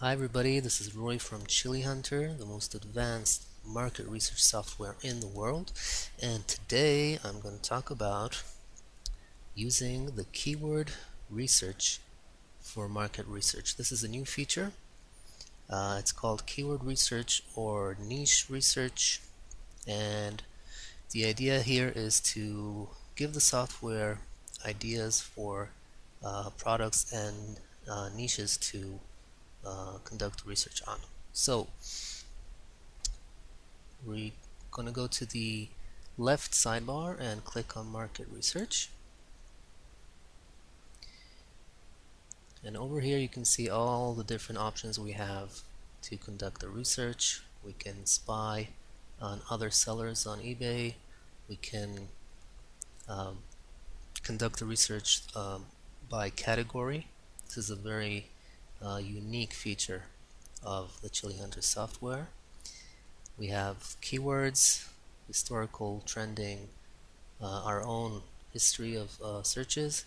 Hi everybody, this is Roy from Chili Hunter, the most advanced market research software in the world, and today I'm going to talk about using the keyword research for market research. This is a new feature. It's called keyword research or niche research, and the idea here is to give the software ideas for products and niches to conduct research on. So we're going to go to the left sidebar and click on market research, and over here you can see all the different options we have to conduct the research. We can spy on other sellers on eBay. We can um, conduct the research by category. This is a very unique feature of the Chili Hunter software. We have keywords, historical trending, our own history of searches,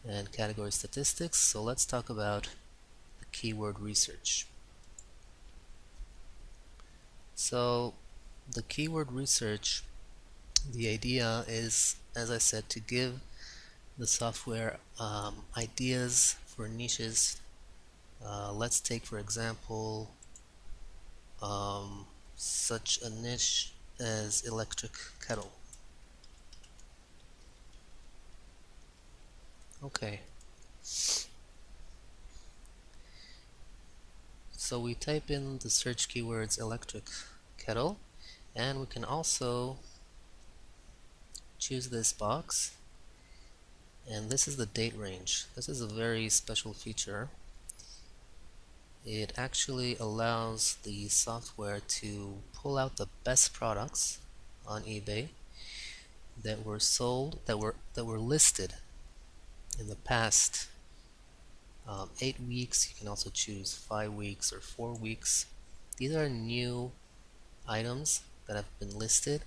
and category statistics. So let's talk about the keyword research. So the keyword research, the idea is, as I said, to give the software ideas for niches. Let's take, for example, such a niche as electric kettle. Okay, so we type in the search keywords electric kettle, and we can also choose this box, and this is the date range. This is a very special feature. It actually allows the software to pull out the best products on eBay that were sold, that were listed in the past 8 weeks. You can also choose 5 weeks or 4 weeks. These are new items that have been listed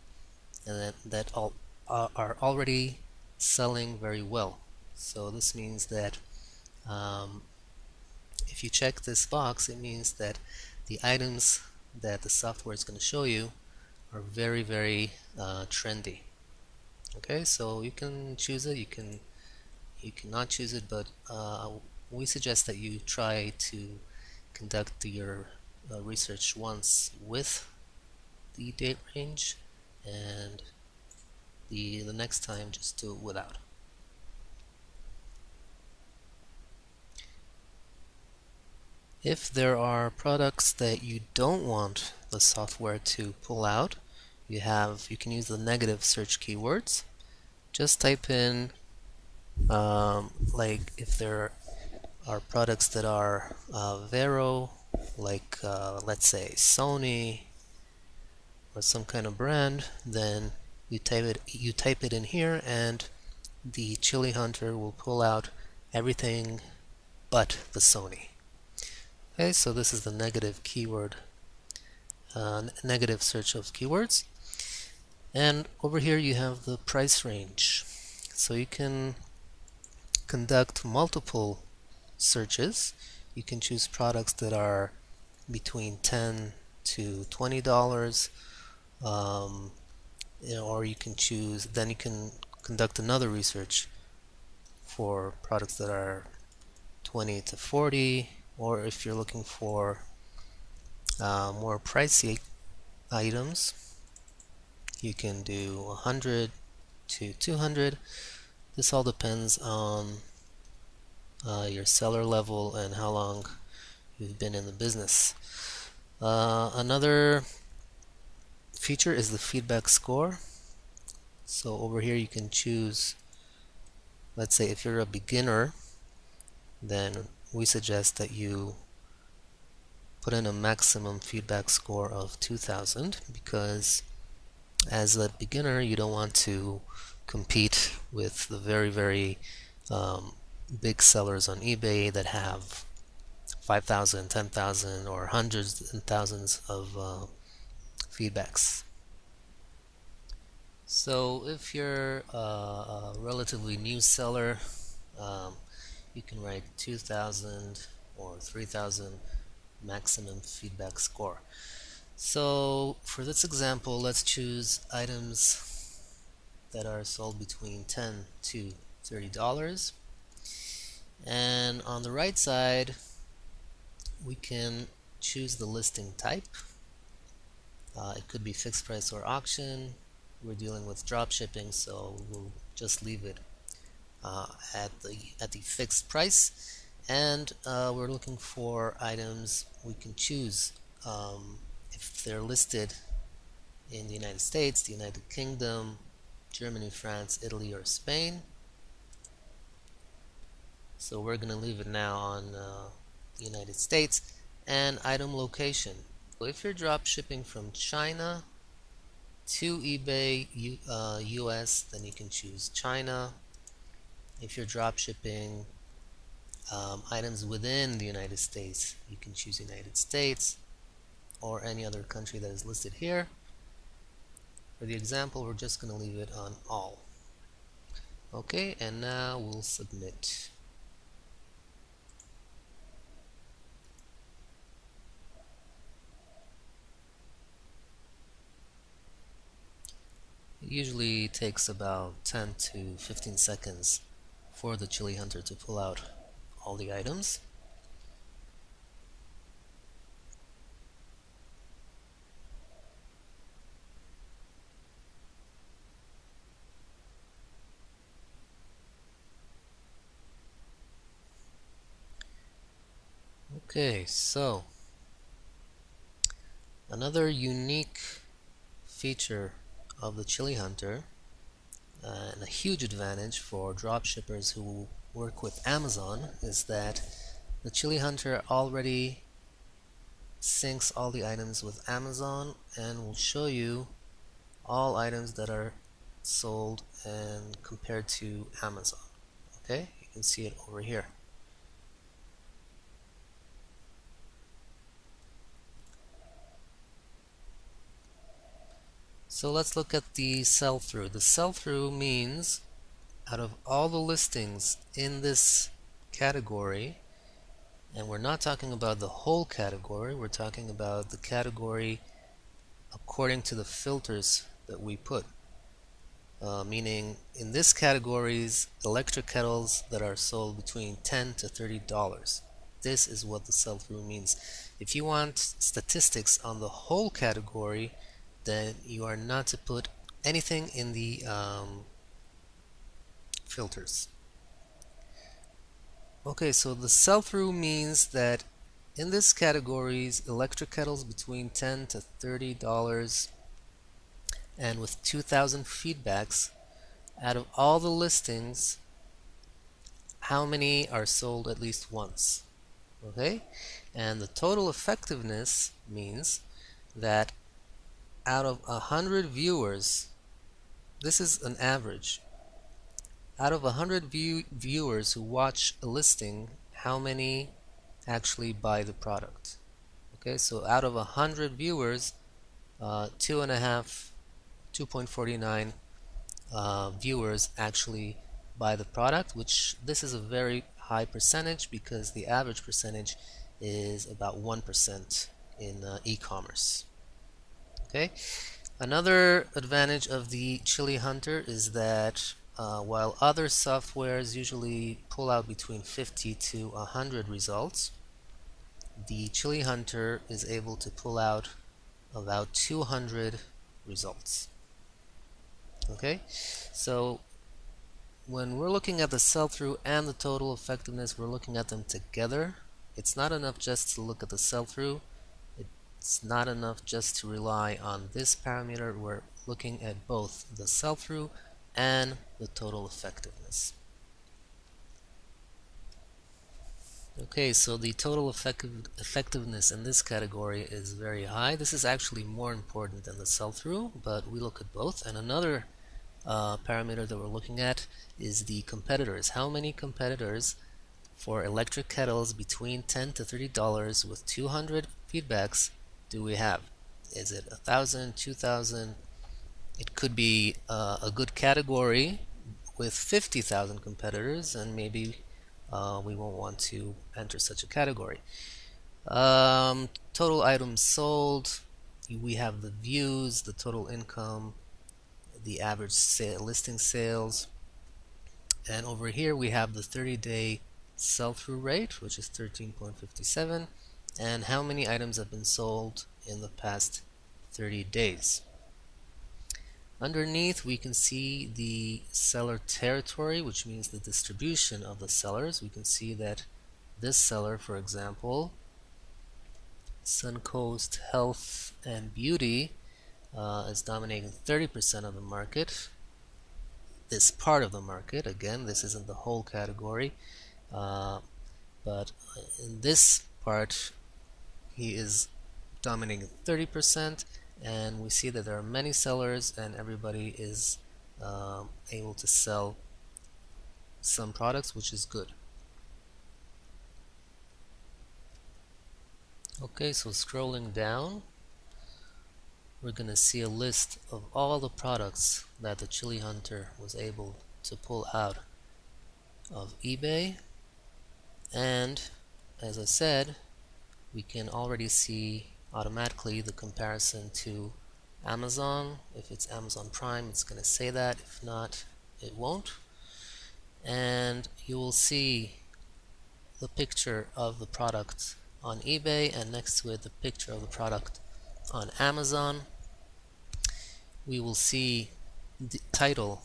and that are already selling very well. So this means that if you check this box, it means that the items that the software is going to show you are very, very trendy. Okay, so you can choose it, you cannot choose it, but we suggest that you try to conduct your research once with the date range, and the next time just do it without. If there are products that you don't want the software to pull out, you can use the negative search keywords. Just type in like if there are products that are VERO, like let's say Sony or some kind of brand, then you type it in here, and the Chili Hunter will pull out everything but the Sony. Okay, so this is the negative keyword, negative search of keywords. And over here you have the price range. So you can conduct multiple searches. You can choose products that are between $10 to $20, or you can choose, then you can conduct another research for products that are 20 to 40, or if you're looking for more pricey items, you can do 100 to 200. This all depends on your seller level and how long you've been in the business. Another feature is the feedback score. So over here you can choose, let's say if you're a beginner, then we suggest that you put in a maximum feedback score of 2000, because as a beginner you don't want to compete with the very, very big sellers on eBay that have 5,000, 10,000, or hundreds and thousands of feedbacks. So if you're a relatively new seller, you can write 2,000 or 3,000. maximum feedback score. So for this example, let's choose items that are sold between $10 to $30. And on the right side, we can choose the listing type. It could be fixed price or auction. We're dealing with drop shipping, so we'll just leave it at the fixed price. And we're looking for items we can choose if they're listed in the United States, the United Kingdom, Germany, France, Italy, or Spain. So we're going to leave it now on the United States. And item location. So if you're drop shipping from China to eBay US, then you can choose China. If you're drop shipping items within the United States, you can choose United States or any other country that is listed here. For the example, we're just going to leave it on all. Okay, and now we'll submit. It usually takes about 10 to 15 seconds for the Chili Hunter to pull out all the items. Okay, so another unique feature of the Chili Hunter and a huge advantage for drop shippers who work with Amazon is that the Chili Hunter already syncs all the items with Amazon and will show you all items that are sold and compared to Amazon. Okay, you can see it over here. So let's look at the sell-through. The sell-through means out of all the listings in this category, and we're not talking about the whole category, we're talking about the category according to the filters that we put. Meaning in this categories, electric kettles that are sold between $10 to $30. This is what the sell-through means. If you want statistics on the whole category, then you are not to put anything in the filters. Okay, so the sell-through means that in this categories, electric kettles between $10 to $30 and with 2,000 feedbacks, out of all the listings, how many are sold at least once? Okay, and the total effectiveness means that out of 100 viewers, this is an average. Out of 100 viewers who watch a listing, how many actually buy the product? Okay, so out of 100 viewers, 2.49 viewers actually buy the product, which this is a very high percentage because the average percentage is about 1% in e-commerce. Okay, another advantage of the Chili Hunter is that while other softwares usually pull out between 50 to 100 results, the Chili Hunter is able to pull out about 200 results. Okay, so when we're looking at the sell-through and the total effectiveness, we're looking at them together. It's not enough just to look at the sell-through. It's not enough just to rely on this parameter. We're looking at both the sell-through and the total effectiveness. Okay, so the total effectiveness in this category is very high. This is actually more important than the sell-through, but we look at both. And another parameter that we're looking at is the competitors. How many competitors for electric kettles between $10 to $30 with 200 feedbacks do we have? Is it 1,000, 2,000? It could be a good category with 50,000 competitors, and maybe we won't want to enter such a category. Total items sold. We have the views, the total income, the average listing sales, and over here we have the 30-day sell-through rate, which is 13.57, and how many items have been sold in the past 30 days. Underneath we can see the seller territory, which means the distribution of the sellers. We can see that this seller, for example, Suncoast Health and Beauty, is dominating 30% of the market. This part of the market, again, this isn't the whole category, but in this part he is dominating 30%, and we see that there are many sellers and everybody is able to sell some products, which is good. Okay, so scrolling down, we're going to see a list of all the products that the Chili Hunter was able to pull out of eBay. And as I said, we can already see automatically the comparison to Amazon. If it's Amazon Prime, it's going to say that. If not, it won't. And you will see the picture of the product on eBay, and next to it the picture of the product on Amazon. We will see the title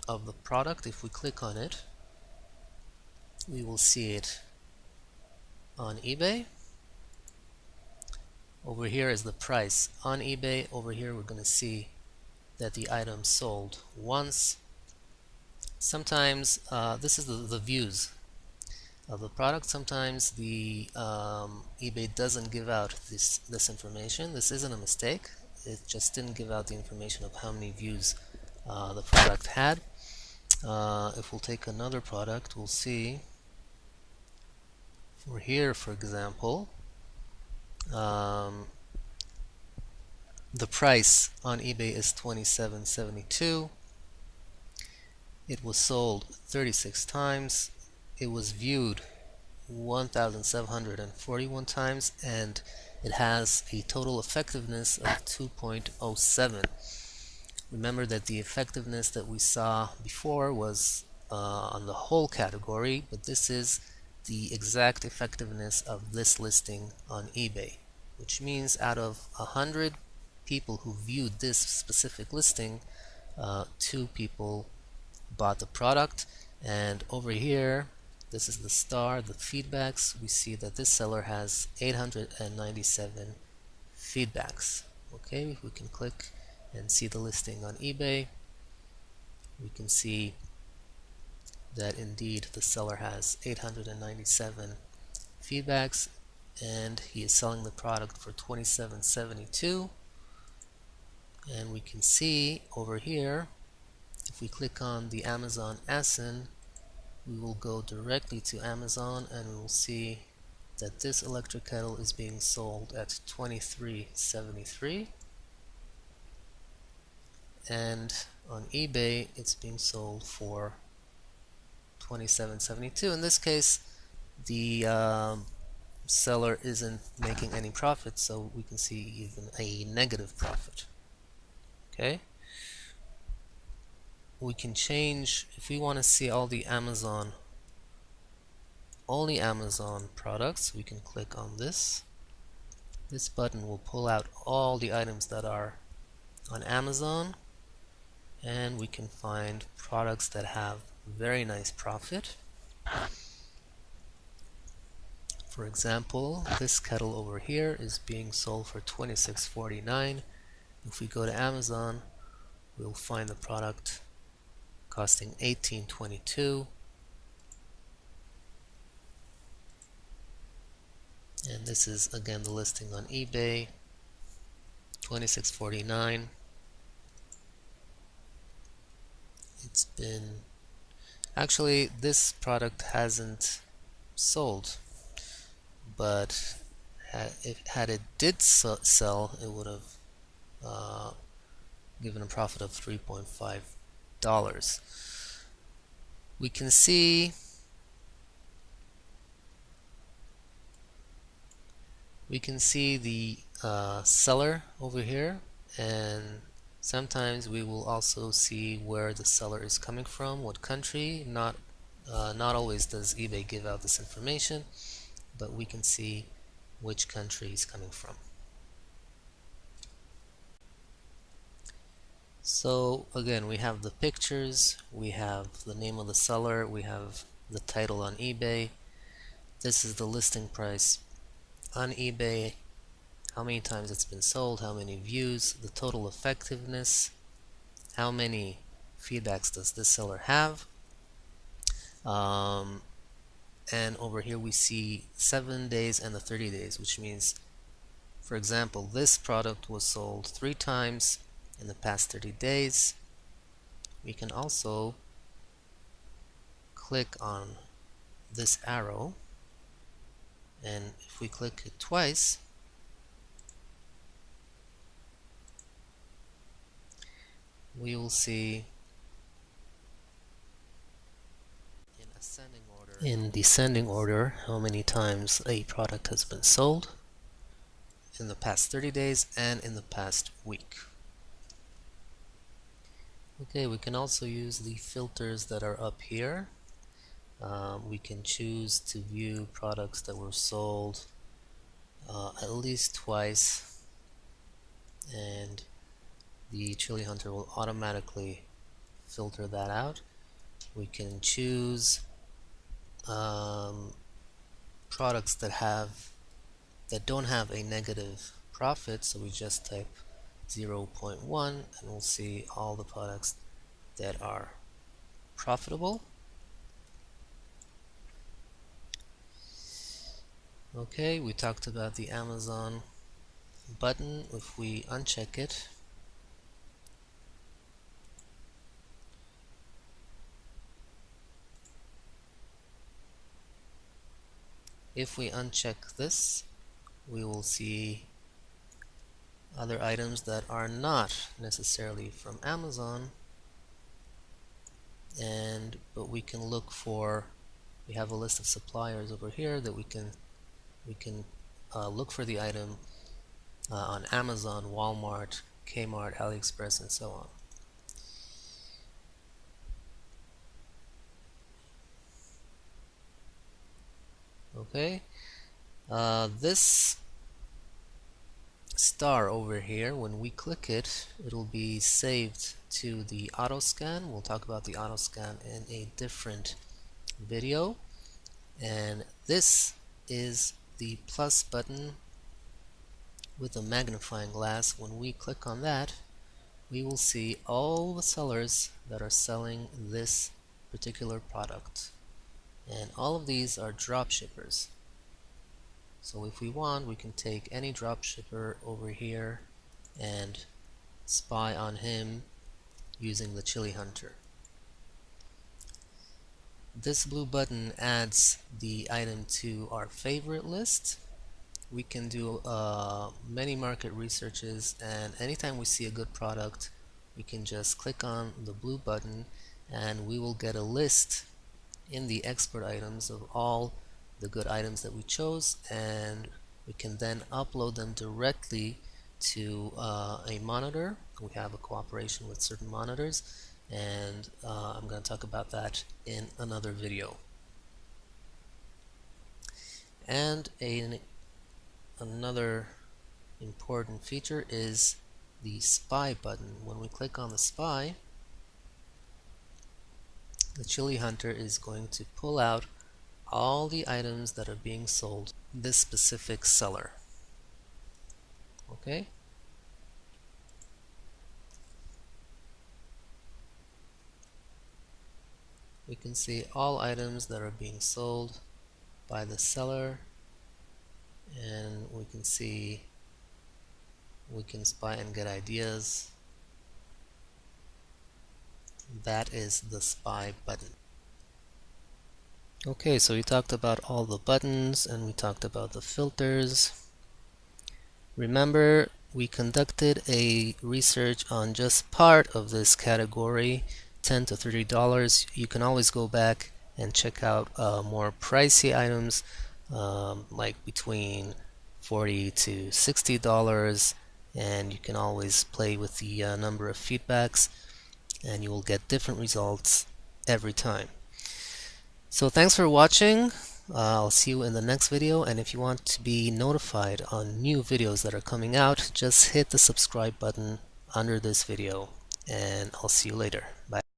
of the product. If we click on it, we will see it on eBay. Over here is the price on eBay. Over here we're going to see that the item sold once. Sometimes this is the views of the product. Sometimes the eBay doesn't give out this information. This isn't a mistake. It just didn't give out the information of how many views the product had. If we'll take another product, we'll see for here, for example, the price on eBay is $27.72. It was sold 36 times. It was viewed 1,741 times, and it has a total effectiveness of 2.07. Remember that the effectiveness that we saw before was on the whole category, but this is the exact effectiveness of this listing on eBay, which means out of 100 people who viewed this specific listing, 2 people bought the product. And over here, this is the star, the feedbacks. We see that this seller has 897 feedbacks. Okay, if we can click and see the listing on eBay, we can see that indeed the seller has 897 feedbacks, and he is selling the product for $27.72. And we can see over here, if we click on the Amazon ASIN, we will go directly to Amazon and we will see that this electric kettle is being sold at $23.73, and on eBay it's being sold for $27.72. In this case, the seller isn't making any profit, so we can see even a negative profit. Okay, we can change, if we want to see all the only Amazon products, we can click on this. This button will pull out all the items that are on Amazon, and we can find products that have very nice profit. For example, this kettle over here is being sold for $26.49. If we go to Amazon, we'll find the product costing $18.22. And this is again the listing on eBay, $26.49. It's been, actually this product hasn't sold, but had it did sell, it would have given a profit of $3.5. We can see We can see the seller over here, and sometimes we will also see where the seller is coming from, what country. Not always does eBay give out this information, but we can see which country he's coming from. So again, we have the pictures, we have the name of the seller, we have the title on eBay. This is the listing price on eBay, how many times it's been sold, how many views, the total effectiveness, how many feedbacks does this seller have. And over here we see 7 days and the 30 days, which means, for example, this product was sold 3 times in the past 30 days. We can also click on this arrow, and if we click it twice, we will see in descending order how many times a product has been sold in the past 30 days and in the past week. Okay, we can also use the filters that are up here. We can choose to view products that were sold at least twice, and the Chili Hunter will automatically filter that out. We can choose products that don't have a negative profit, so we just type 0.1 and we'll see all the products that are profitable. Okay, we talked about the Amazon button. If we uncheck it, this, we will see other items that are not necessarily from Amazon, but we can look for, we have a list of suppliers over here that we can look for the item on Amazon, Walmart, Kmart, AliExpress, and so on. Okay, this star over here, when we click it, it'll be saved to the auto scan. We'll talk about the auto scan in a different video. And this is the plus button with a magnifying glass. When we click on that, we will see all the sellers that are selling this particular product, and all of these are drop shippers. So if we want, we can take any drop shipper over here and spy on him using the Chili Hunter. This blue button adds the item to our favorite list. We can do many market researches, and anytime we see a good product, we can just click on the blue button and we will get a list in the expert items of all the good items that we chose, and we can then upload them directly to a monitor. We have a cooperation with certain monitors, and I'm going to talk about that in another video. And another important feature is the spy button. When we click on the spy, the Chili Hunter is going to pull out all the items that are being sold this specific seller. Okay? We can see all items that are being sold by the seller, and we can see, we can spy and get ideas. That is the spy button. Okay, so we talked about all the buttons and we talked about the filters. Remember, we conducted a research on just part of this category, $10 to $30. You can always go back and check out more pricey items, like between $40 to $60, and you can always play with the number of feedbacks, and you will get different results every time. So thanks for watching. I'll see you in the next video, and if you want to be notified on new videos that are coming out, just hit the subscribe button under this video, and I'll see you later. Bye.